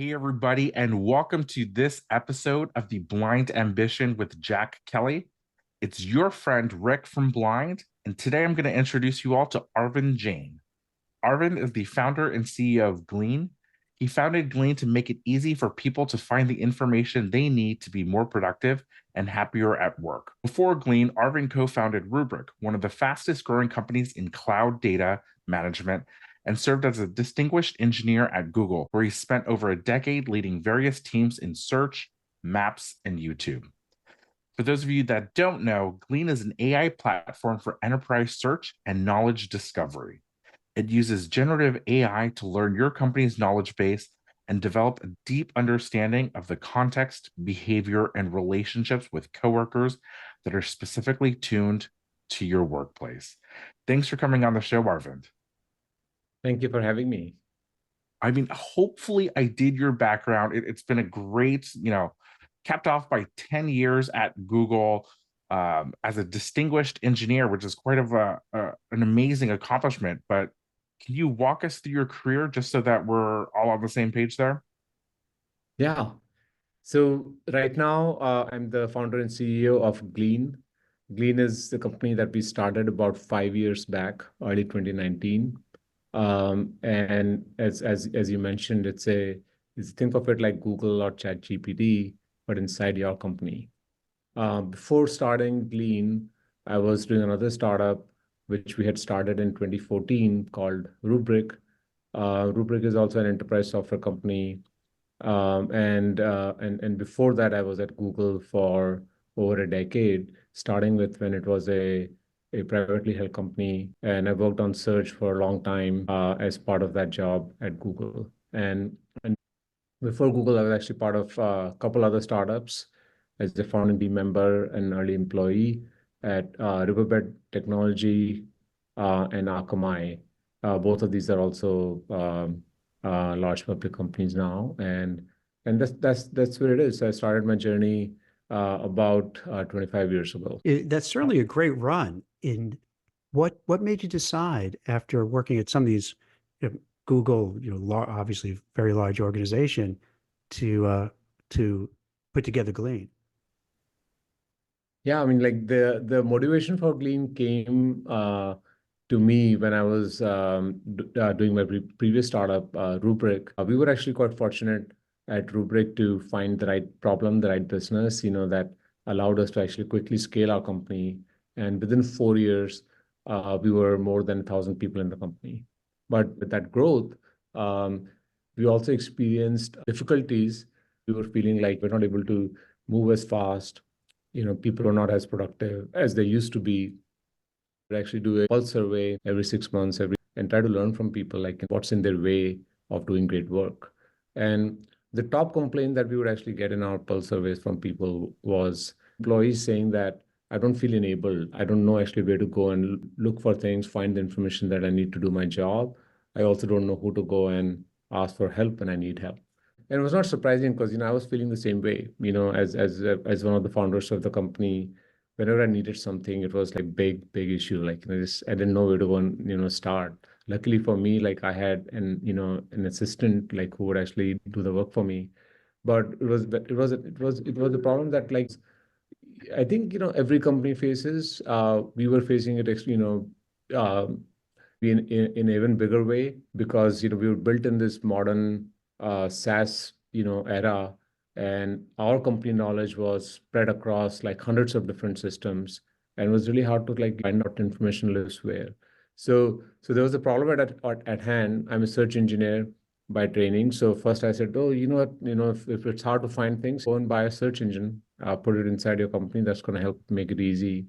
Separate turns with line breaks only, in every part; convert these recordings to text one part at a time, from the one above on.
Hey, everybody, and welcome to this episode of the Blind Ambition with Jack Kelly. It's your friend Rick from Blind, and today I'm going to introduce you all to Arvind Jain. Arvind is the founder and CEO of Glean. He founded Glean to make it easy for people to find the information they need to be more productive and happier at work. Before Glean, Arvind co-founded Rubrik, one of the fastest growing companies in cloud data management, and served as a distinguished engineer at Google, where he spent over a decade leading various teams in search, maps, and YouTube. For those of you that don't know, Glean is an AI platform for enterprise search and knowledge discovery. It uses generative AI to learn your company's knowledge base and develop a deep understanding of the context, behavior, and relationships with coworkers that are specifically tuned to your workplace. Thanks for coming on the show, Arvind.
Thank you for having me.
I mean, hopefully I did your background. It's been a great, capped off by 10 years at Google as a distinguished engineer, which is quite of an amazing accomplishment. But can you walk us through your career just so that we're all on the same page there?
Yeah. So right now, I'm the founder and CEO of Glean. Glean is the company that we started about 5 years back, early 2019. And as you mentioned, it's think of it like Google or ChatGPT, but inside your company. Before starting Glean, I was doing another startup which we had started in 2014 called Rubrik. Rubrik is also an enterprise software company. And before that, I was at Google for over a decade, starting with when it was a privately held company. And I worked on search for a long time as part of that job at Google. And before Google, I was actually part of a couple other startups as a founding team member and early employee at Riverbed Technology and Akamai. Both of these are also large public companies now, and that's where it is. I started my journey about 25 years ago.
That's certainly a great run. In what made you decide after working at some of these Google, obviously very large organization, to put together Glean?
Yeah, I mean, like the motivation for Glean came to me when I was doing my previous startup, Rubrik. We were actually quite fortunate at Rubrik to find the right problem, the right business, that allowed us to actually quickly scale our company. And within 4 years, we were more than 1,000 people in the company. But with that growth, we also experienced difficulties. We were feeling like we're not able to move as fast. People are not as productive as they used to be. We actually do a pulse survey every 6 months, and try to learn from people, like what's in their way of doing great work. And the top complaint that we would actually get in our pulse surveys from people was employees saying that I don't feel enabled. I don't know actually where to go and look for things, find the information that I need to do my job. I also don't know who to go and ask for help when I need help. And it was not surprising because, I was feeling the same way, as one of the founders of the company. Whenever I needed something, it was like big issue. Like, I didn't know where to go and, start. Luckily for me, like I had an assistant like who would actually do the work for me. But it was a problem that, like, I think, every company faces. We were facing it, in an even bigger way because, we were built in this modern SaaS, era, and our company knowledge was spread across like hundreds of different systems, and it was really hard to like find out information lives where. So there was a problem at hand. I'm a search engineer by training. So first I said, oh, you know what, if it's hard to find things, go and buy a search engine, put it inside your company. That's going to help make it easy.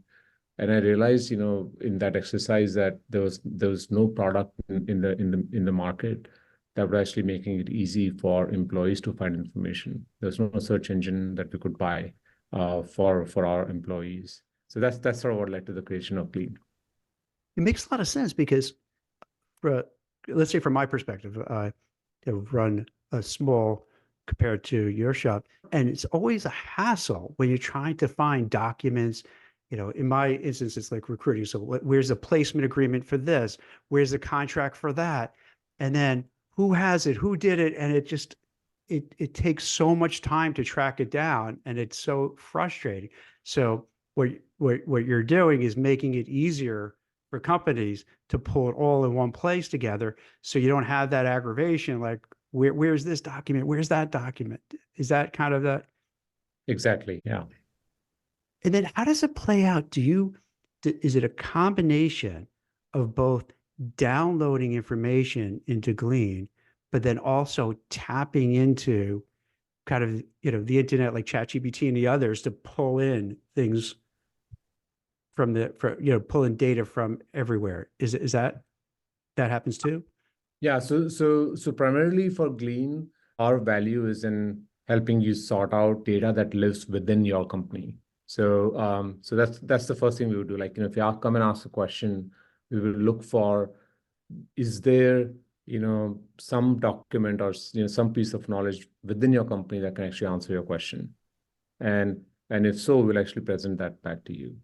And I realized, in that exercise that there was no product in the market that were actually making it easy for employees to find information. There's no search engine that we could buy for our employees. So that's sort of what led to the creation of Glean.
It makes a lot of sense because, let's say from my perspective, I run a small compared to your shop, and it's always a hassle when you're trying to find documents. In my instance, it's like recruiting. So where's the placement agreement for this? Where's the contract for that? And then who has it? Who did it? And it takes so much time to track it down, and it's so frustrating. So what you're doing is making it easier for companies to pull it all in one place together, so you don't have that aggravation. Like, where's this document? Where's that document? Is that kind of that?
Exactly. Yeah.
And then how does it play out? Is it a combination of both downloading information into Glean, but then also tapping into kind of, the internet, like ChatGPT and the others, to pull in things pull in data from everywhere? Is that happens too?
Yeah. So primarily for Glean, our value is in helping you sort out data that lives within your company. So that's the first thing we would do. Like, if you come and ask a question, we will look for, is there, some document or, some piece of knowledge within your company that can actually answer your question. And if so, we'll actually present that back to you.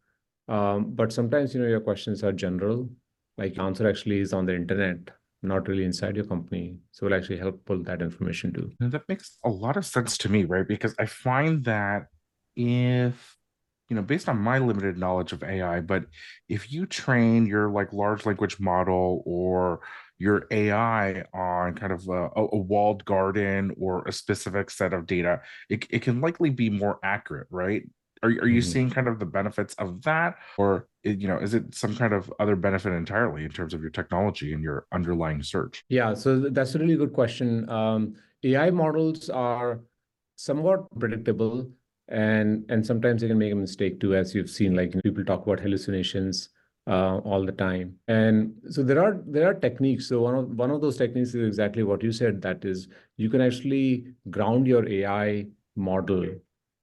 But sometimes, your questions are general, like the answer actually is on the internet, not really inside your company. So we'll actually help pull that information too.
And that makes a lot of sense to me, right? Because I find that if, based on my limited knowledge of AI, but if you train your like large language model or your AI on kind of a walled garden or a specific set of data, it can likely be more accurate, right? Are you seeing kind of the benefits of that, or is it some kind of other benefit entirely in terms of your technology and your underlying search?
Yeah, so that's a really good question. AI models are somewhat predictable, and sometimes they can make a mistake too, as you've seen. Like, people talk about hallucinations all the time, and so there are techniques. So one of those techniques is exactly what you said. That is, you can actually ground your AI model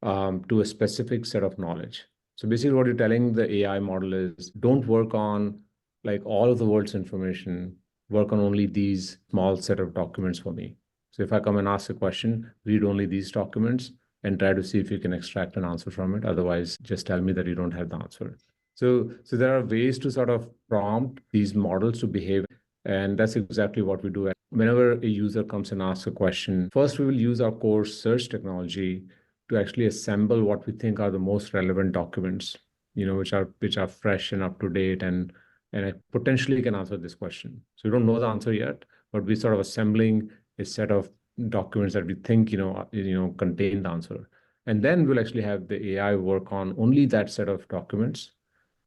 to a specific set of knowledge. So basically, what you're telling the AI model is, don't work on like all of the world's information, work on only these small set of documents for me. So if I come and ask a question, read only these documents and try to see if you can extract an answer from it. Otherwise, just tell me that you don't have the answer. So there are ways to sort of prompt these models to behave. And that's exactly what we do. Whenever a user comes and asks a question, first we will use our core search technology to actually assemble what we think are the most relevant documents, which are fresh and up to date, and I potentially can answer this question. So we don't know the answer yet, but we're sort of assembling a set of documents that we think, contain the answer. And then we'll actually have the AI work on only that set of documents,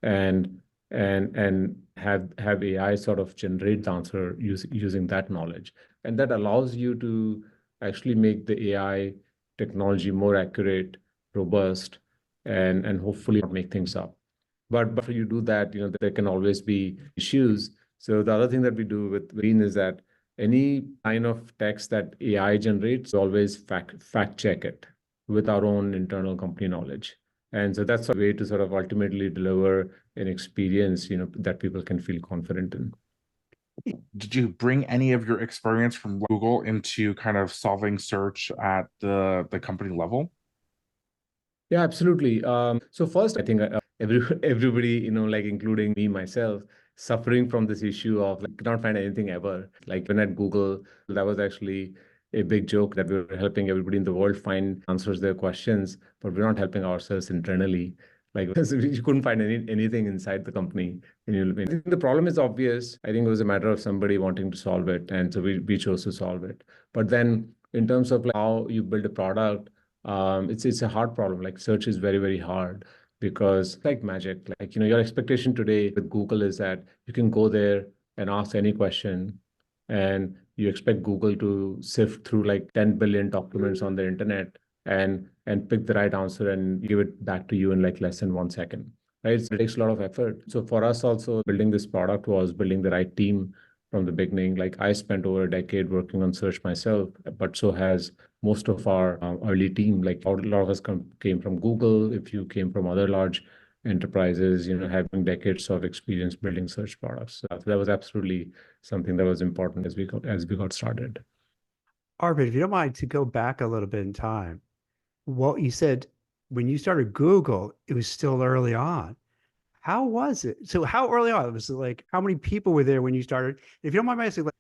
and have AI sort of generate the answer using that knowledge. And that allows you to actually make the AI technology more accurate, robust, and hopefully not make things up. But before you do that, there can always be issues. So the other thing that we do with Glean is that any line of text that AI generates, always fact check it with our own internal company knowledge. And so that's a way to sort of ultimately deliver an experience, that people can feel confident in.
Did you bring any of your experience from Google into kind of solving search at the company level?
Yeah, absolutely. So first, I think everybody, like including me myself, suffering from this issue of like cannot find anything ever. Like when at Google, that was actually a big joke that we were helping everybody in the world find answers to their questions, but we're not helping ourselves internally. Like we couldn't find anything inside the company. I think the problem is obvious. I think it was a matter of somebody wanting to solve it, and so we chose to solve it. But then in terms of like how you build a product, it's a hard problem. Like search is very, very hard because like magic, like, your expectation today with Google is that you can go there and ask any question, and you expect Google to sift through like 10 billion documents on the internet and pick the right answer and give it back to you in like less than 1 second. Right? So it takes a lot of effort. So for us also, building this product was building the right team from the beginning. Like I spent over a decade working on search myself, but so has most of our early team. Like a lot of us came from Google. If you came from other large enterprises, having decades of experience building search products. So that was absolutely something that was important as we got started.
Arvind, if you don't mind to go back a little bit in time, what you said when you started Google, it was still early on. How was it? So how early on? Was it like, how many people were there when you started? If you don't mind my asking, like,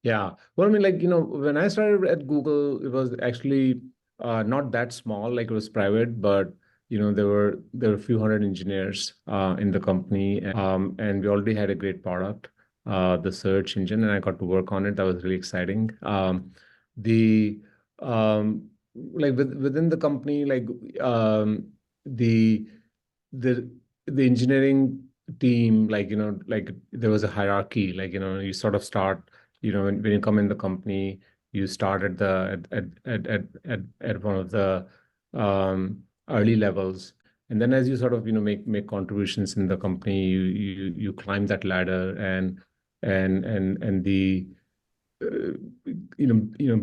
Yeah. Well, I mean, like, when I started at Google, it was actually not that small, like it was private, but there were a few hundred engineers in the company, and we already had a great product, the search engine, and I got to work on it. That was really exciting. The like within the company, like the the the engineering team, like like there was a hierarchy. Like you sort of start, when you come in the company, you start at the at one of the early levels, and then as you sort of make contributions in the company, you climb that ladder, and the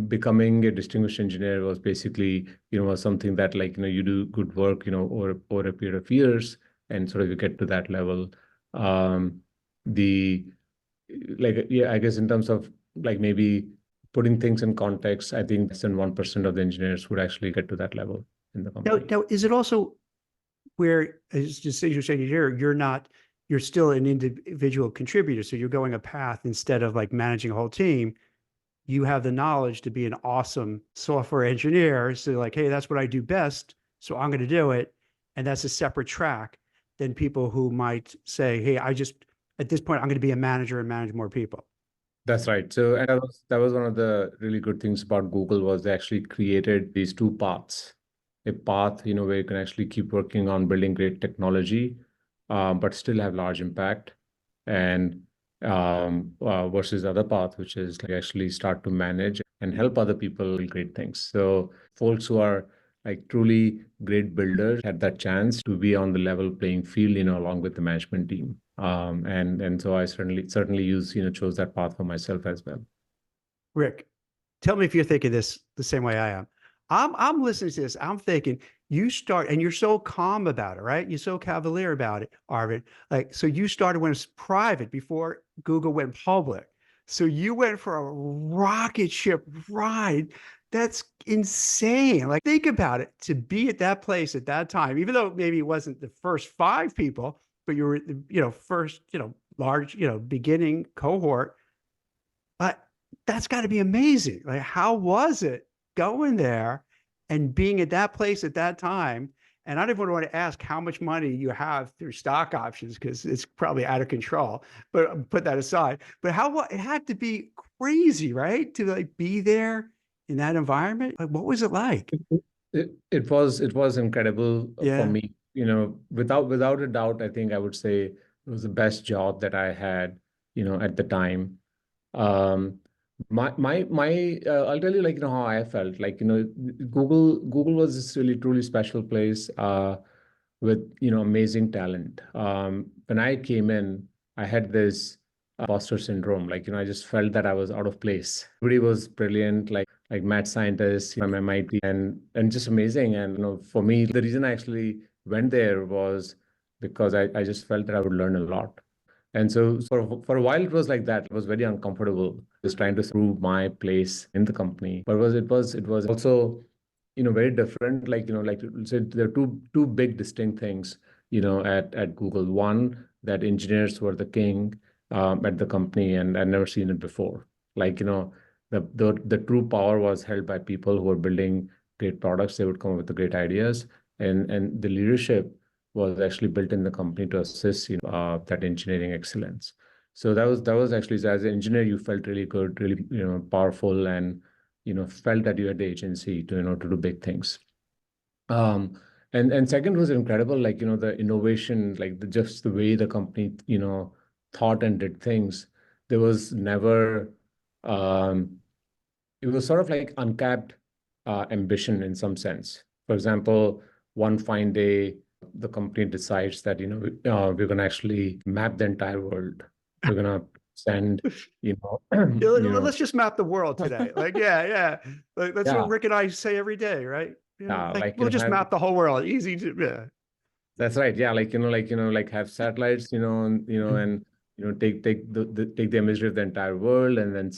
becoming a distinguished engineer was basically, was something that, like, you do good work, over a period of years, and sort of you get to that level. Um, the like, yeah, I guess in terms of, like, maybe putting things in context, I think less than 1% of the engineers would actually get to that level in the company.
Now, is it also where, as you're saying here, you're still an individual contributor, so you're going a path instead of like managing a whole team. You have the knowledge to be an awesome software engineer. So like, hey, that's what I do best, so I'm going to do it. And that's a separate track than people who might say, hey, at this point, I'm going to be a manager and manage more people.
That's right. So, and that was one of the really good things about Google, was they actually created these two paths. A path, where you can actually keep working on building great technology, but still have large impact, and versus the other path, which is like actually start to manage and help other people build great things. So folks who are like truly great builders had that chance to be on the level playing field, along with the management team. And so I certainly chose that path for myself as well.
Rick, tell me if you're thinking this the same way I am. I'm listening to this. I'm thinking you start, and you're so calm about it, right? You're so cavalier about it, Arvind. Like, so you started when it was private before Google went public. So you went for a rocket ship ride. That's insane. Like, think about it. To be at that place at that time, even though maybe it wasn't the first 5 people, but you were, first, large, beginning cohort. But that's got to be amazing. Like, how was it going there and being at that place at that time? And I don't even want to ask how much money you have through stock options, because it's probably out of control, but put that aside. But it had to be crazy, right? To like be there in that environment. Like, what was it like?
It was incredible for
Yeah.
me. Without a doubt, I think I would say it was the best job that I had, at the time. Um, I'll tell you, like, how I felt. Like, Google was this really truly special place, with, amazing talent. When I came in, I had this imposter syndrome. Like, I just felt that I was out of place. Everybody was brilliant, like mad scientists from MIT, and just amazing. And, for me, the reason I actually went there was because I just felt that I would learn a lot. And so for a while, it was like that. It was very uncomfortable, just trying to prove my place in the company. But it was also, very different. Like, like, so there are two big distinct things, at Google. One, that engineers were the king, at the company, and I'd never seen it before. Like, the true power was held by people who were building great products. They would come up with the great ideas, and the leadership was actually built in the company to assist, that engineering excellence. So that was actually, so as an engineer, you felt really good, really, powerful, and, felt that you had the agency to, to do big things. And second was incredible, like, the innovation, like just the way the company, thought and did things. There was never, um, it was sort of like uncapped ambition in some sense. For example, one fine day, the company decides that, we're going to actually map the entire world. We're going to send,
Let's just map the world today. Like, yeah. Like, that's what Rick and I say every day, right? Like, we'll just map the whole world. Easy to, yeah.
That's right. Yeah, like, like have satellites, and take the imagery of the entire world, and then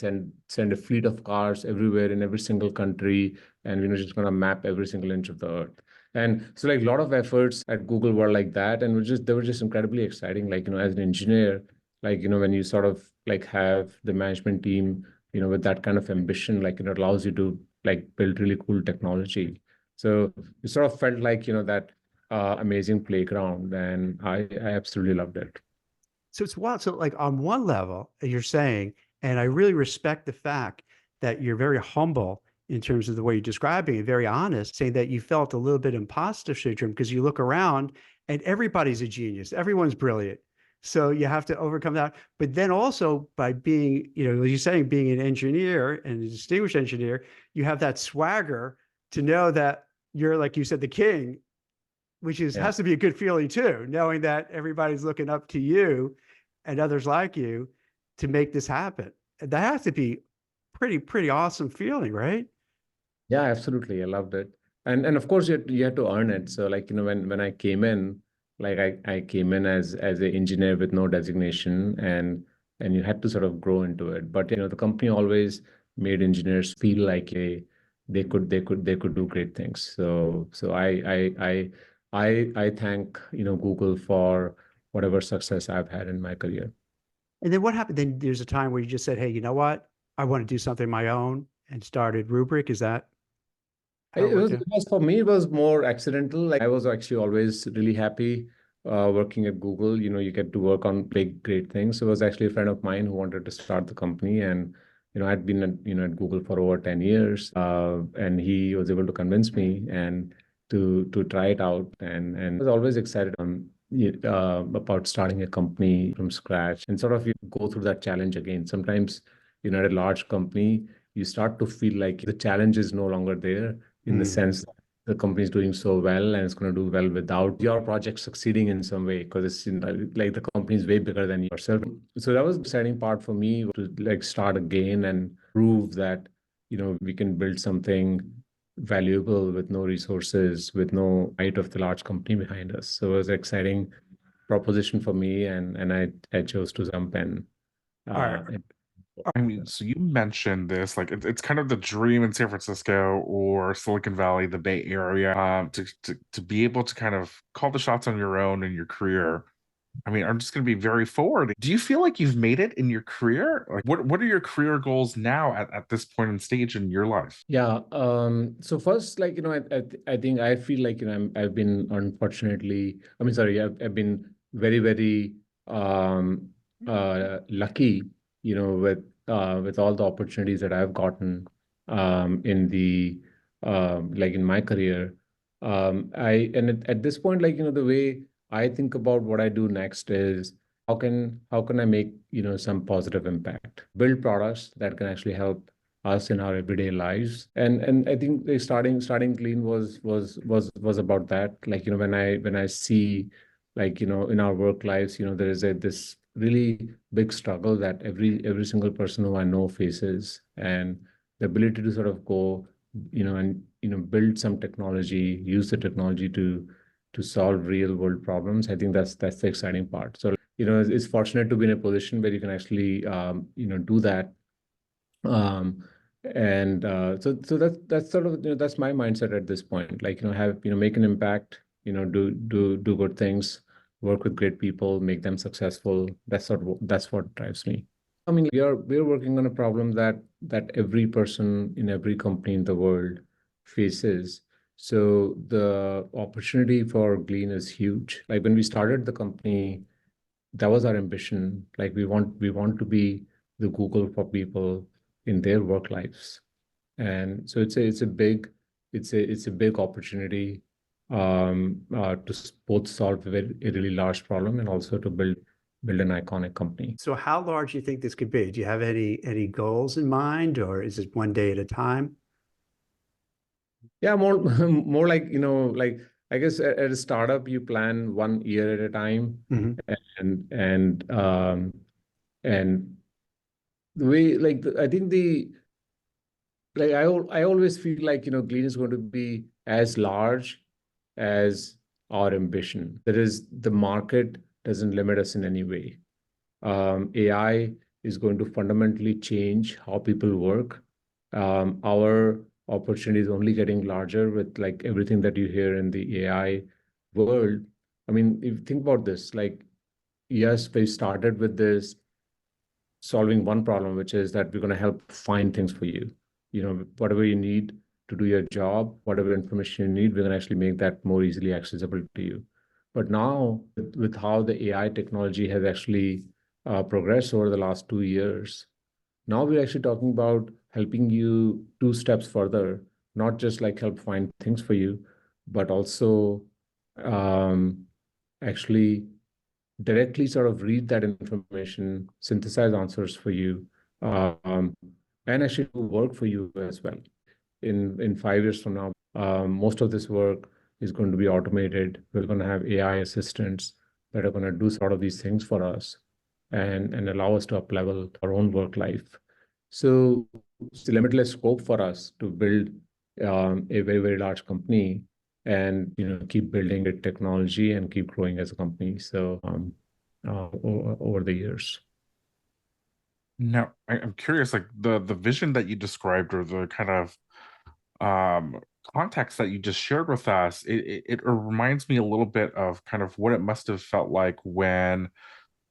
send a fleet of cars everywhere in every single country, and just gonna map every single inch of the earth. And so, like, a lot of efforts at Google were like that, and they were just incredibly exciting. Like, as an engineer, like, when you sort of like have the management team with that kind of ambition, like, it allows you to like build really cool technology. So it sort of felt like, that amazing playground, and I absolutely loved it.
So it's wild. So like on one level, you're saying, and I really respect the fact that you're very humble in terms of the way you're describing it, very honest, saying that you felt a little bit imposter syndrome because you look around and everybody's a genius, everyone's brilliant. So you have to overcome that. But then also by being, you're saying being an engineer and a distinguished engineer, you have that swagger to know that you're, like you said, the king, which is has to be a good feeling too, knowing that everybody's looking up to you and others like you to make this happen. That has to be pretty awesome feeling, right?
Yeah, absolutely. I loved it. And of course you had to earn it. So like, when I came in, like I came in as an engineer with no designation, and you had to sort of grow into it. But the company always made engineers feel like they could do great things. So I thank, Google for whatever success I've had in my career.
And then what happened? Then there's a time where you just said, hey, you know what? I want to do something of my own and started Rubrik. Is that how it
It
worked
was,
out?
it was for me, it was more accidental. Like, I was actually always really happy working at Google. You get to work on big, great things. So it was actually a friend of mine who wanted to start the company. And, I'd been at Google for over 10 years. And he was able to convince me and to try it out. And I was always excited about starting a company from scratch and sort of go through that challenge again. Sometimes, at a large company, you start to feel like the challenge is no longer there, in the sense that the company is doing so well and it's going to do well without your project succeeding in some way, because it's like the company is way bigger than yourself. So that was the exciting part for me, to like start again and prove that we can build something valuable with no resources, with no might of the large company behind us. So it was an exciting proposition for me, and I chose to jump in.
All right.
I mean, so you mentioned this, like it's kind of the dream in San Francisco or Silicon Valley, the Bay Area, to be able to kind of call the shots on your own in your career. I mean, I'm just going to be very forward. Do you feel like you've made it in your career? Like, what are your career goals now at this point in stage in your life?
Yeah. So first, like, I think I feel like, I've been unfortunately, I mean, sorry, I've been very, very lucky, with all the opportunities that I've gotten in the like in my career. At this point, like, the way I think about what I do next is how can I make, some positive impact, build products that can actually help us in our everyday lives. And I think the starting Glean was about that. Like, when I see, like, in our work lives, there is this really big struggle that every single person who I know faces, and the ability to sort of go, and build some technology, use the technology to solve real world problems. I think that's the exciting part. So, it's fortunate to be in a position where you can actually do that. um, so that's sort of, that's my mindset at this point. Like, have, make an impact, do good things, work with great people, make them successful. That's what drives me. I mean, we're working on a problem that every person in every company in the world faces. So the opportunity for Glean is huge. Like, when we started the company, that was our ambition. Like, we want to be the Google for people in their work lives. And so it's a big opportunity, to both solve a really large problem and also to build an iconic company.
So how large do you think this could be? Do you have any goals in mind, or is it one day at a time?
Yeah, more like, like, I guess at a startup you plan 1 year at a time.
Mhm.
And the way, like, I think the like I always feel like, Glean is going to be as large as our ambition. That is, the market doesn't limit us in any way. AI is going to fundamentally change how people work. Our opportunity is only getting larger with, like, everything that you hear in the AI world. I mean, if you think about this, like, yes, they started with this solving one problem, which is that we're going to help find things for you. Whatever you need to do your job, whatever information you need, we're going to actually make that more easily accessible to you. But now, with how the AI technology has actually progressed over the last 2 years, now we're actually talking about helping you 2 steps further, not just like help find things for you, but also actually directly sort of read that information, synthesize answers for you, and actually do work for you as well. In 5 years from now, most of this work is going to be automated. We're going to have AI assistants that are going to do sort of these things for us and allow us to up-level our own work life. So it's a limitless scope for us to build a very, very large company and keep building the technology and keep growing as a company. So over the years.
Now, I'm curious, like the vision that you described, or the kind of context that you just shared with us, it reminds me a little bit of kind of what it must have felt like when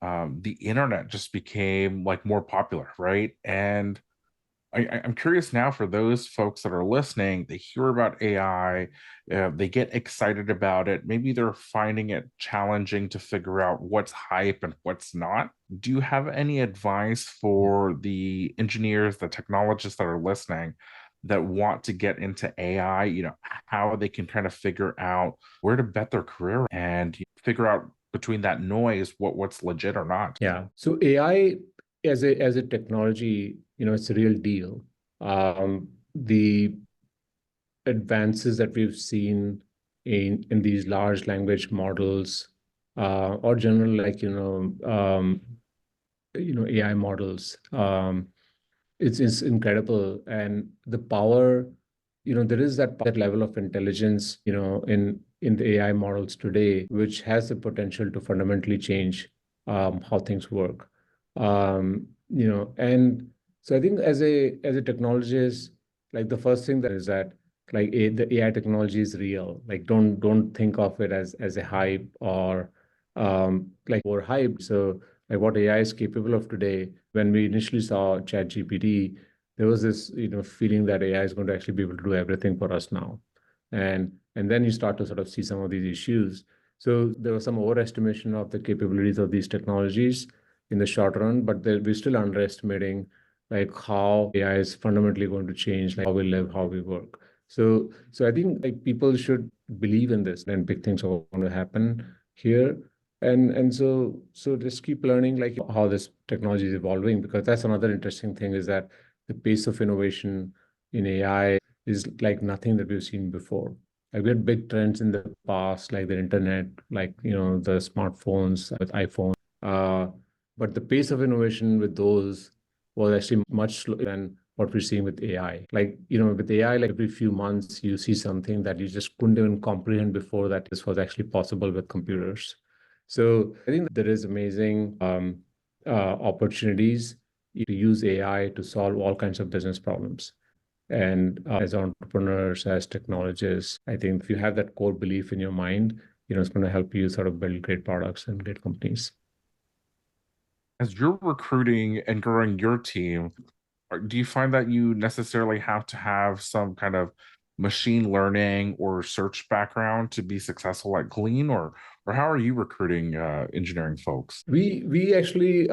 the internet just became like more popular, right? And I'm curious now, for those folks that are listening, they hear about AI, they get excited about it. Maybe they're finding it challenging to figure out what's hype and what's not. Do you have any advice for the engineers, the technologists that are listening that want to get into AI, how they can kind of figure out where to bet their career and figure out between that noise what's legit or not?
Yeah. So AI as a technology, it's a real deal. The advances that we've seen in these large language models, or general, like AI models, it's incredible. And the power, there is that level of intelligence, in the AI models today, which has the potential to fundamentally change how things work. And so I think as a technologist, like the first thing that is that like the AI technology is real. Like don't think of it as a hype or like overhyped. So like what AI is capable of today, when we initially saw ChatGPT, there was this feeling that AI is going to actually be able to do everything for us now. And then you start to sort of see some of these issues. So there was some overestimation of the capabilities of these technologies in the short run, but we're still underestimating like how AI is fundamentally going to change like how we live, how we work. So I think like people should believe in this, and big things are going to happen here. And so just keep learning like how this technology is evolving, because that's another interesting thing, is that the pace of innovation in AI is like nothing that we've seen before. Like we had big trends in the past, like the internet, like the smartphones with iPhone. But the pace of innovation with those was actually much slower than what we're seeing with AI. Like, with AI, like every few months, you see something that you just couldn't even comprehend before that this was actually possible with computers. So I think there is amazing opportunities to use AI to solve all kinds of business problems. And as entrepreneurs, as technologists, I think if you have that core belief in your mind, it's going to help you sort of build great products and great companies.
As you're recruiting and growing your team, do you find that you necessarily have to have some kind of machine learning or search background to be successful at Glean, or how are you recruiting engineering folks?
We actually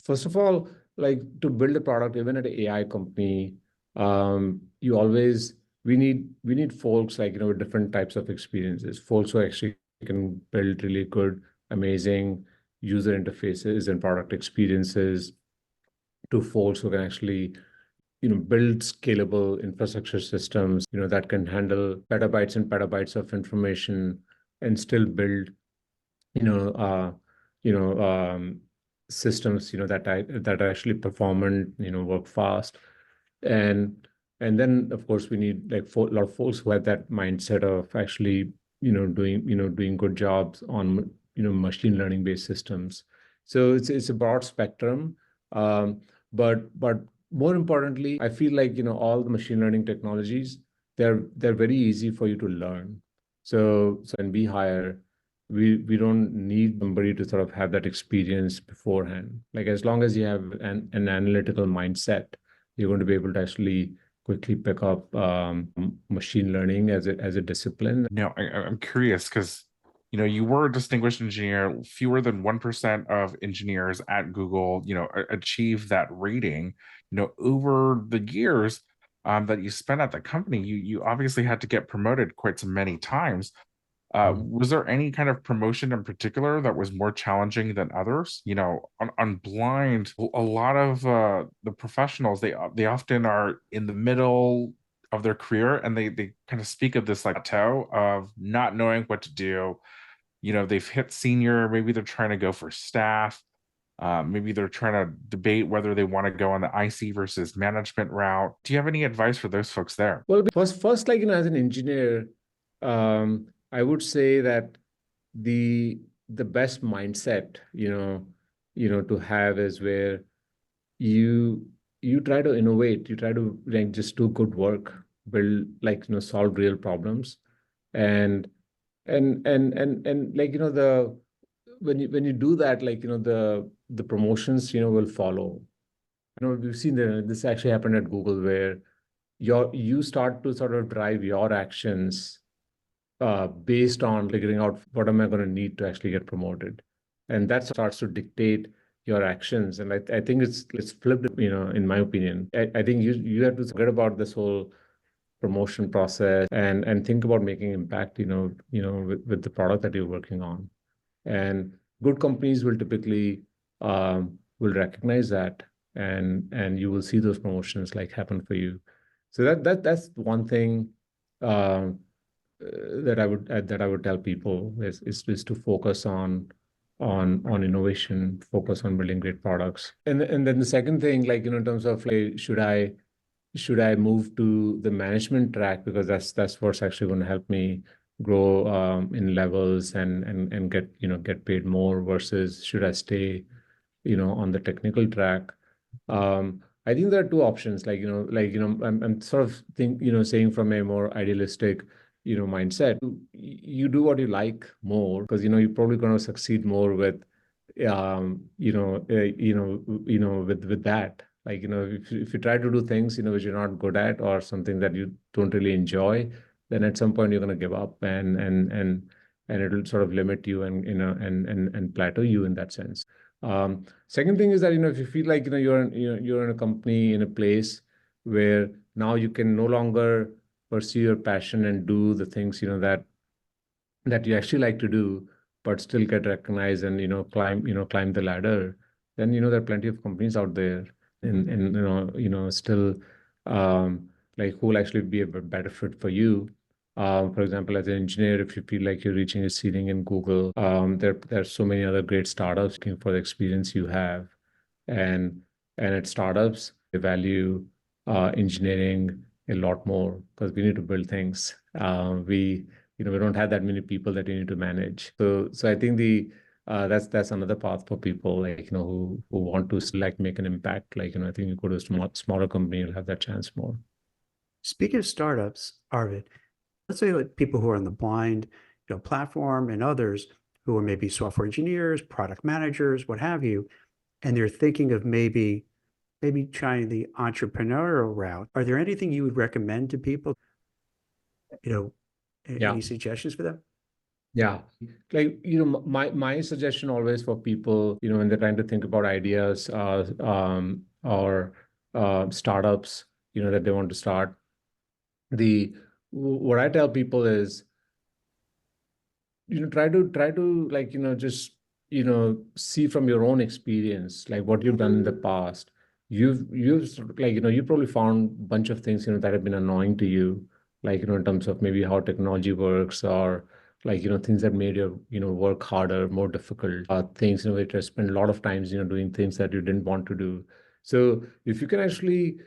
first of all, like to build a product, even at an AI company, we need folks like with different types of experiences. Folks who actually can build really good, amazing user interfaces and product experiences, to folks who can actually build scalable infrastructure systems that can handle petabytes and petabytes of information and still build systems that are actually performant, work fast. And then of course we need like a lot of folks who have that mindset of actually doing good jobs on machine learning based systems. So it's a broad spectrum. But more importantly, I feel like all the machine learning technologies, they're very easy for you to learn. So when we hire, we don't need somebody to sort of have that experience beforehand. Like as long as you have an analytical mindset, you're going to be able to actually quickly pick up machine learning as a discipline.
Now, I'm curious because you were a distinguished engineer. Fewer than 1% of engineers at Google, achieve that rating. Over the years that you spent at the company, you obviously had to get promoted quite so many times. Was there any kind of promotion in particular that was more challenging than others? On Blind, a lot of the professionals, they often are in the middle of their career, and they kind of speak of this like plateau of not knowing what to do. They've hit senior, maybe they're trying to go for staff. Maybe they're trying to debate whether they want to go on the IC versus management route. Do you have any advice for those folks there?
Well, first, like, as an engineer, I would say that the best mindset, to have is where you try to innovate, you try to like just do good work, build, like, solve real problems. And like, the when you do that, like, the promotions, will follow. We've seen this actually happened at Google, where you start to sort of drive your actions based on figuring out what am I going to need to actually get promoted, and that starts to dictate your actions. And I think it's flipped, in my opinion. I think you have to forget about this whole promotion process and think about making impact, with the product that you're working on. And good companies will typically will recognize that, and you will see those promotions like happen for you. So that's one thing that I would tell people is to focus on innovation, focus on building great products. And then the second thing, like, in terms of like, should I move to the management track, because that's what's actually going to help me grow in levels and get paid more, versus should I stay on the technical track? I think there are two options. Like, I'm sort of saying from a more idealistic mindset. You do what you like more, because you're probably going to succeed more with with that. Like, if you try to do things which you're not good at, or something that you don't really enjoy, then at some point you're going to give up, and it'll sort of limit you, and and plateau you in that sense. Second thing is that if you feel like you're in a company, in a place where now you can no longer pursue your passion and do the things that you actually like to do, but still get recognized and climb the ladder, then there are plenty of companies out there, and still like who will actually be a better fit for you. For example, as an engineer, if you feel like you're reaching a ceiling in Google, there are so many other great startups looking for the experience you have, and at startups they value engineering a lot more, because we need to build things. We don't have that many people that you need to manage. So I think that's another path for people, like, who want to like make an impact. Like, I think you go to a smaller company, you'll have that chance more.
Speaking of startups, Arvind, let's say like people who are on the Blind, platform, and others who are maybe software engineers, product managers, what have you, and they're thinking of maybe trying the entrepreneurial route. Are there anything you would recommend to people? Any suggestions for them?
Yeah. Like, my suggestion always for people, when they're trying to think about ideas or startups, that they want to start, what I tell people is, try to like, just, see from your own experience, like what you've done in the past. You've like, you probably found a bunch of things, that have been annoying to you, like, in terms of maybe how technology works, or like, things that made your, work harder, more difficult, things, where you spend a lot of times, doing things that you didn't want to do. So if you can actually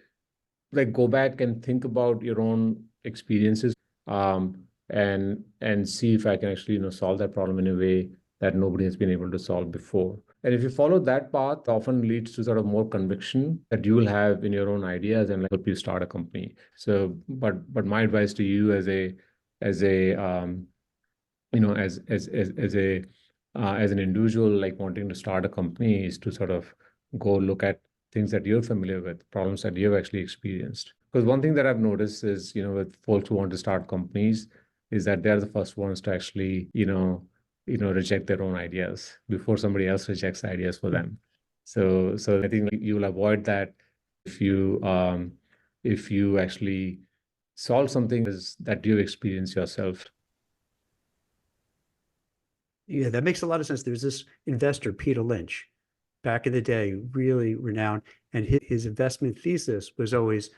like go back and think about your own experiences, and see if I can actually, solve that problem in a way that nobody has been able to solve before. And if you follow that path, often leads to sort of more conviction that you will have in your own ideas, and help you start a company. So, but my advice to you as a as an individual, like wanting to start a company, is to sort of go look at things that you're familiar with, problems that you've actually experienced. Because one thing that I've noticed is, with folks who want to start companies, is that they're the first ones to actually, reject their own ideas before somebody else rejects ideas for them. So I think you will avoid that if you actually solve something that you experience yourself.
Yeah, that makes a lot of sense. There's this investor, Peter Lynch, back in the day, really renowned, and his investment thesis was always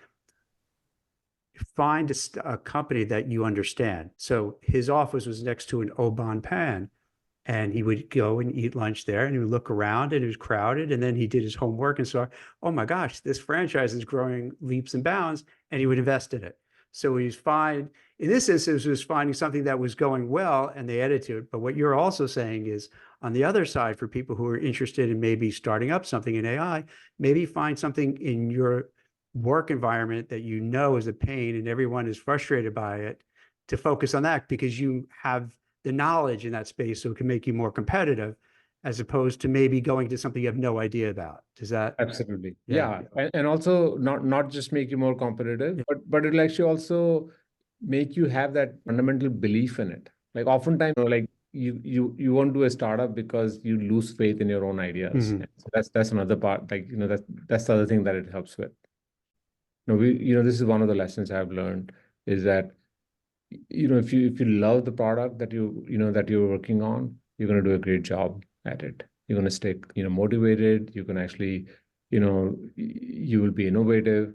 find a company that you understand. So his office was next to an Oban Pan, and he would go and eat lunch there, and he would look around, and it was crowded, and then he did his homework and saw, oh my gosh, this franchise is growing leaps and bounds, and he would invest in it. So he's fine. In this instance, he was finding something that was going well, and they added to it. But what you're also saying is, on the other side, for people who are interested in maybe starting up something in AI, maybe find something in your work environment that you know is a pain and everyone is frustrated by it, to focus on that because you have the knowledge in that space, so it can make you more competitive, as opposed to maybe going to something you have no idea about. Does that?
Absolutely.
Yeah.
And also not just make you more competitive, but it'll actually also make you have that fundamental belief in it. Like oftentimes, like you won't do a startup because you lose faith in your own ideas.
Mhm.
So that's another part. Like, that's the other thing that it helps with. This is one of the lessons I've learned, is that, if you love the product that that you're working on, you're going to do a great job at it. You're going to stay, motivated. You can actually, you will be innovative.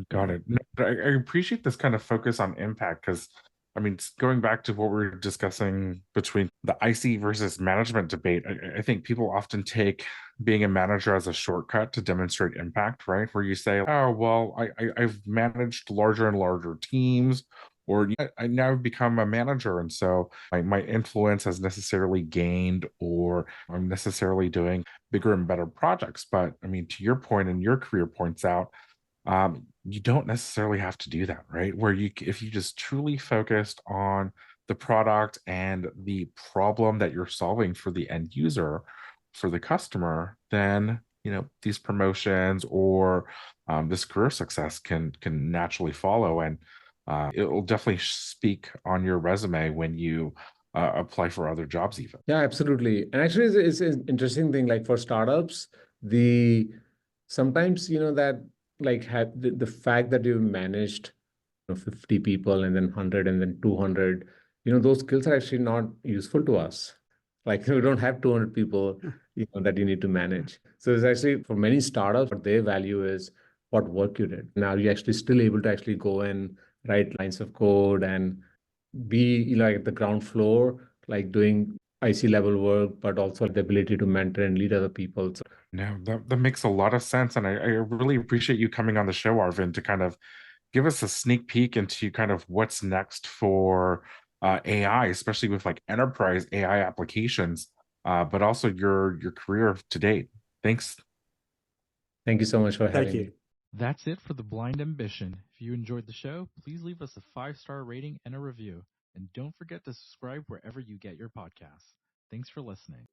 Got it. No, but I appreciate this kind of focus on impact because, I mean, going back to what we were discussing between the IC versus management debate, I think people often take being a manager as a shortcut to demonstrate impact, right? Where you say, oh, well, I've managed larger and larger teams, or I now become a manager. And so my influence has necessarily gained, or I'm necessarily doing bigger and better projects. But I mean, to your point, and your career points out, you don't necessarily have to do that, right? If you just truly focused on the product and the problem that you're solving for the end user, for the customer, then these promotions or this career success can naturally follow, and it will definitely speak on your resume when you apply for other jobs, even.
Yeah, absolutely. And actually, it's an interesting thing. Like for startups, sometimes that, like, have the fact that you've managed 50 people and then 100 and then 200, those skills are actually not useful to us. Like, we don't have 200 people that you need to manage. So it's actually, for many startups, what they value is what work you did. Now you're actually still able to actually go and write lines of code and be, at the ground floor, like doing IC level work, but also the ability to mentor and lead other people. So
No, that makes a lot of sense. And I really appreciate you coming on the show, Arvind, to kind of give us a sneak peek into kind of what's next for AI, especially with like enterprise AI applications, but also your career to date. Thanks.
thank you so much for
Thank
having
you.
me.
That's it for The Blind Ambition. If you enjoyed the show, please leave us a 5-star rating and a review. And don't forget to subscribe wherever you get your podcasts. Thanks for listening.